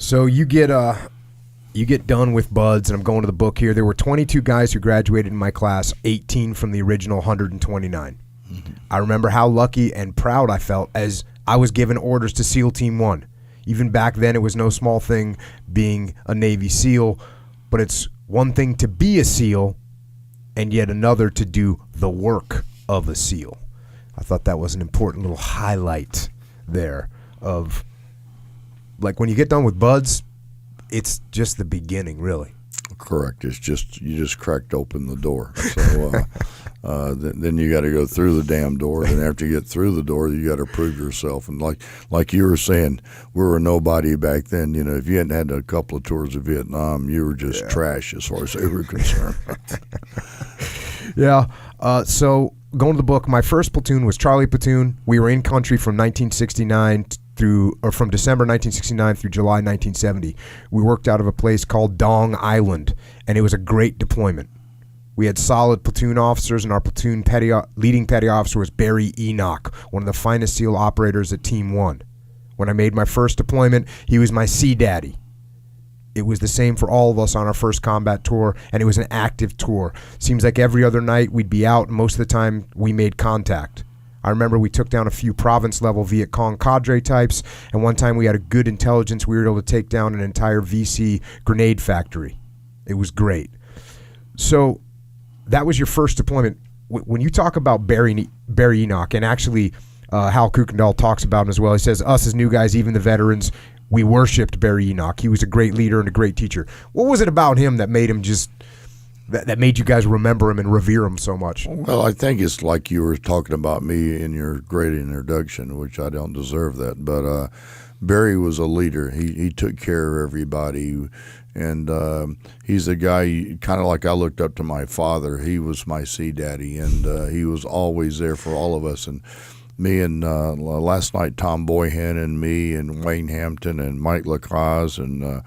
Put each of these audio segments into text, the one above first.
So you get done with buds, and I'm going to the book here. There were 22 guys who graduated in my class, 18 from the original 129. Mm-hmm. I remember how lucky and proud I felt as I was given orders to SEAL Team 1. Even back then, it was no small thing being a Navy SEAL, but it's one thing to be a SEAL and yet another to do the work of a SEAL. I thought that was an important little highlight there of, like, when you get done with buds, it's just the beginning, really. Correct. It's just, you just cracked open the door. So then you got to go through the damn door. And after you get through the door, you got to prove yourself. And like you were saying, we were nobody back then. You know, if you hadn't had a couple of tours of Vietnam, you were just trash as far as they were concerned. Yeah. So going to the book, my first platoon was Charlie Platoon. We were in country from 1969 from December 1969 through July 1970. We worked out of a place called Dong Island, and it was a great deployment. We had solid platoon officers, and our platoon leading petty officer was Barry Enoch, one of the finest SEAL operators at Team 1. When I made my first deployment, he was my sea daddy. It was the same for all of us on our first combat tour, and it was an active tour. Seems like every other night we'd be out, and most of the time we made contact. I remember we took down a few province-level Viet Cong cadre types, and one time we had a good intelligence. We were able to take down an entire VC grenade factory. It was great. So that was your first deployment. When you talk about Barry Enoch, and actually Hal Kuykendall talks about him as well, he says, us as new guys, even the veterans, we worshipped Barry Enoch. He was a great leader and a great teacher. What was it about him that made him just... that made you guys remember him and revere him so much? Well, I think it's like you were talking about me in your great introduction, which I don't deserve that. But Barry was a leader. He took care of everybody. And he's a guy, kind of like I looked up to my father. He was my sea daddy, and he was always there for all of us. And me and last night, Tom Boyhan and me and Wayne Hampton and Mike Lacaze and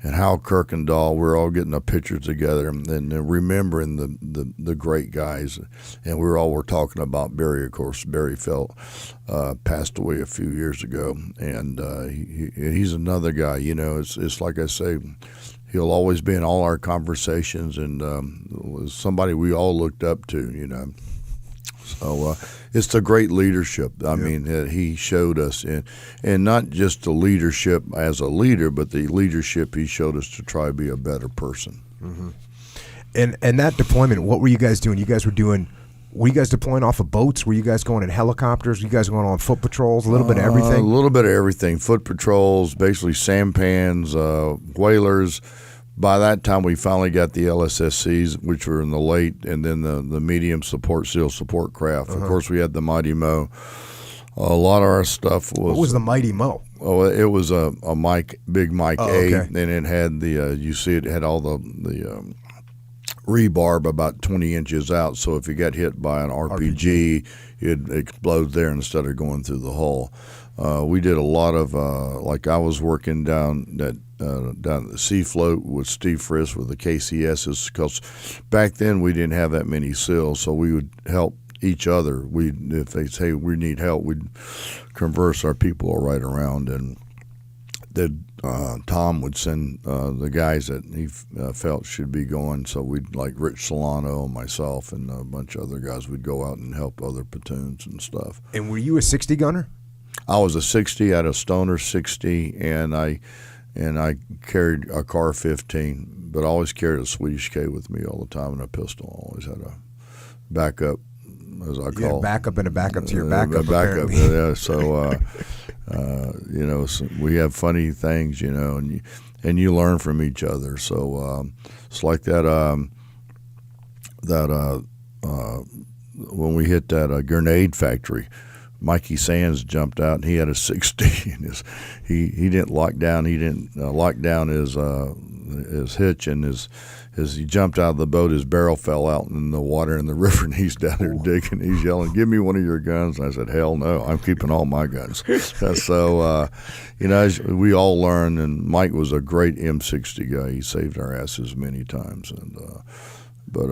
Hal Kuykendall, we're all getting the pictures together and remembering the great guys. And we were talking about Barry. Of course, Barry passed away a few years ago, and he's another guy. You know, it's like I say, he'll always be in all our conversations, and was somebody we all looked up to. You know. So it's the great leadership. I mean, he showed us, and not just the leadership as a leader, but the leadership he showed us to try to be a better person. Mm-hmm. And that deployment, what were you guys doing? Were you guys deploying off of boats? Were you guys going in helicopters? Were you guys going on foot patrols? A little bit of everything? A little bit of everything. Foot patrols, basically sampans, whalers. By that time, we finally got the LSSCs, which were in the late, and then the medium SEAL support craft. Of course, we had the Mighty Mo. A lot of our stuff was... What was the Mighty Mo? Oh, it was a big Mike A, okay. And it had it had all the rebarb about 20 inches out, so if you got hit by an RPG, it'd explode there instead of going through the hull. We did a lot of, like I was working down at the Sea Float with Steve Friss with the KCSs, because back then we didn't have that many SEALs, so we would help each other. If they say we need help, we'd converse our people right around, and then Tom would send the guys that he felt should be going. So we'd, like Rich Solano and myself and a bunch of other guys, would go out and help other platoons and stuff. And were you a 60 gunner? I was a 60. I had a Stoner 60, and I carried a Car 15, but I always carried a Swedish K with me all the time, and a pistol. I always had a backup, as I call it. Backup and a backup to your backup. Backup, yeah. So, you know, so we have funny things, you know, and you learn from each other. So it's like that. When we hit that grenade factory, Mikey Sands jumped out, and he had a 60, and he didn't lock down. He didn't lock down his hitch, and as he jumped out of the boat, his barrel fell out in the water in the river, and he's down there digging. He's yelling, "Give me one of your guns!" And I said, "Hell no, I'm keeping all my guns." So, you know, we all learn. And Mike was a great M60 guy. He saved our asses many times, and but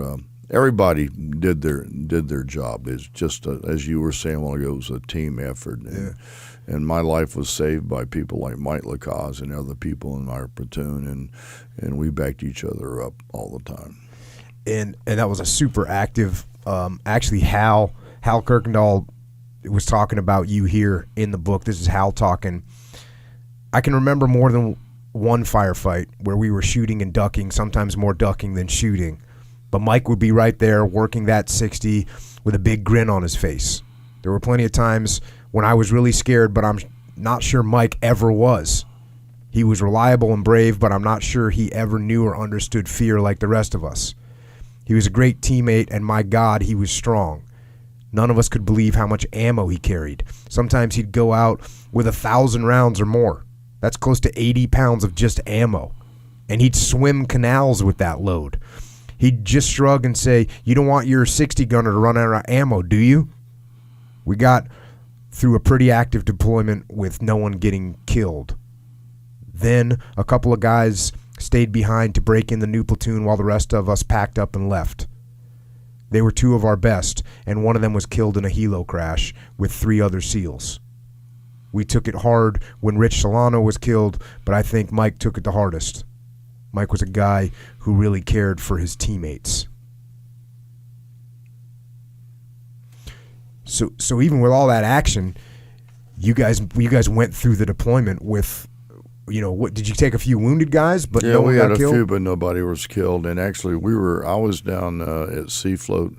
everybody did their job. It's just as you were saying a while ago, it was a team effort. And my life was saved by people like Mike Lacaze and other people in our platoon, and we backed each other up all the time. And that was a super active. Actually, Hal Kirkendall was talking about you here in the book. This is Hal talking. I can remember more than one firefight where we were shooting and ducking, sometimes more ducking than shooting. But Mike would be right there working that 60 with a big grin on his face. There were plenty of times when I was really scared, but I'm not sure Mike ever was. He was reliable and brave, but I'm not sure he ever knew or understood fear like the rest of us. He was a great teammate, and my God, he was strong. None of us could believe how much ammo he carried. Sometimes he'd go out with 1,000 rounds or more. That's close to 80 pounds of just ammo. And he'd swim canals with that load. He'd just shrug and say, "You don't want your 60 gunner to run out of ammo, do you?" We got through a pretty active deployment with no one getting killed. Then a couple of guys stayed behind to break in the new platoon while the rest of us packed up and left. They were two of our best, and one of them was killed in a helo crash with 3 other SEALs. We took it hard when Rich Solano was killed, but I think Mike took it the hardest. Mike was a guy who really cared for his teammates. So even with all that action, you guys went through the deployment with, what did you take? A few wounded guys, but no one got killed? Yeah, we had a few, but nobody was killed. And actually, I was down at Sea Float,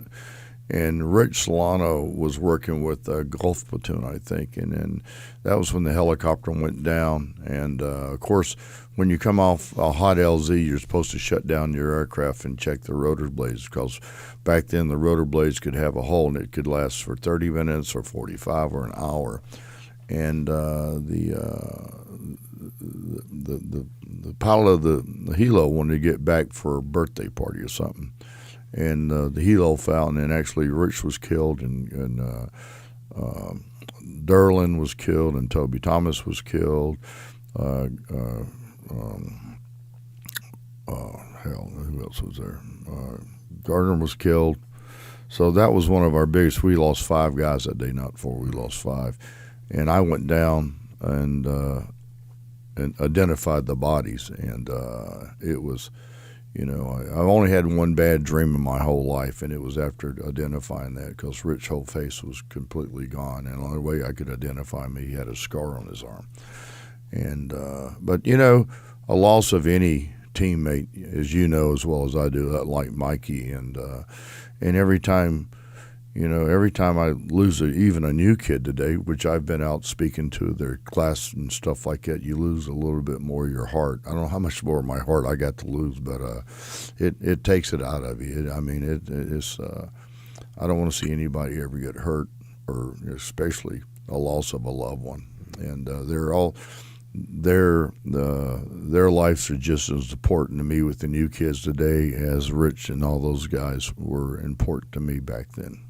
and Rich Solano was working with the Gulf Platoon, I think, and then that was when the helicopter went down. And of course, when you come off a hot LZ, you're supposed to shut down your aircraft and check the rotor blades, because back then the rotor blades could have a hole and it could last for 30 minutes or 45 or an hour. And the pilot of the helo wanted to get back for a birthday party or something. And the helo found, and actually Rich was killed, and Derlin was killed, and Toby Thomas was killed. Who else was there? Gardner was killed. So that was one of our biggest. We lost 5 guys that day, not 4. We lost 5. And I went down and identified the bodies, and it was, I've only had one bad dream in my whole life, and it was after identifying that, because Rich's whole face was completely gone, and the only way I could identify him, he had a scar on his arm. And but a loss of any teammate, as you know as well as I do, like Mikey, and every time I lose even a new kid today, which I've been out speaking to their class and stuff like that, you lose a little bit more of your heart. I don't know how much more of my heart I got to lose, but it takes it out of you. It's I don't want to see anybody ever get hurt, or especially a loss of a loved one. And their lives are just as important to me with the new kids today as Rich and all those guys were important to me back then.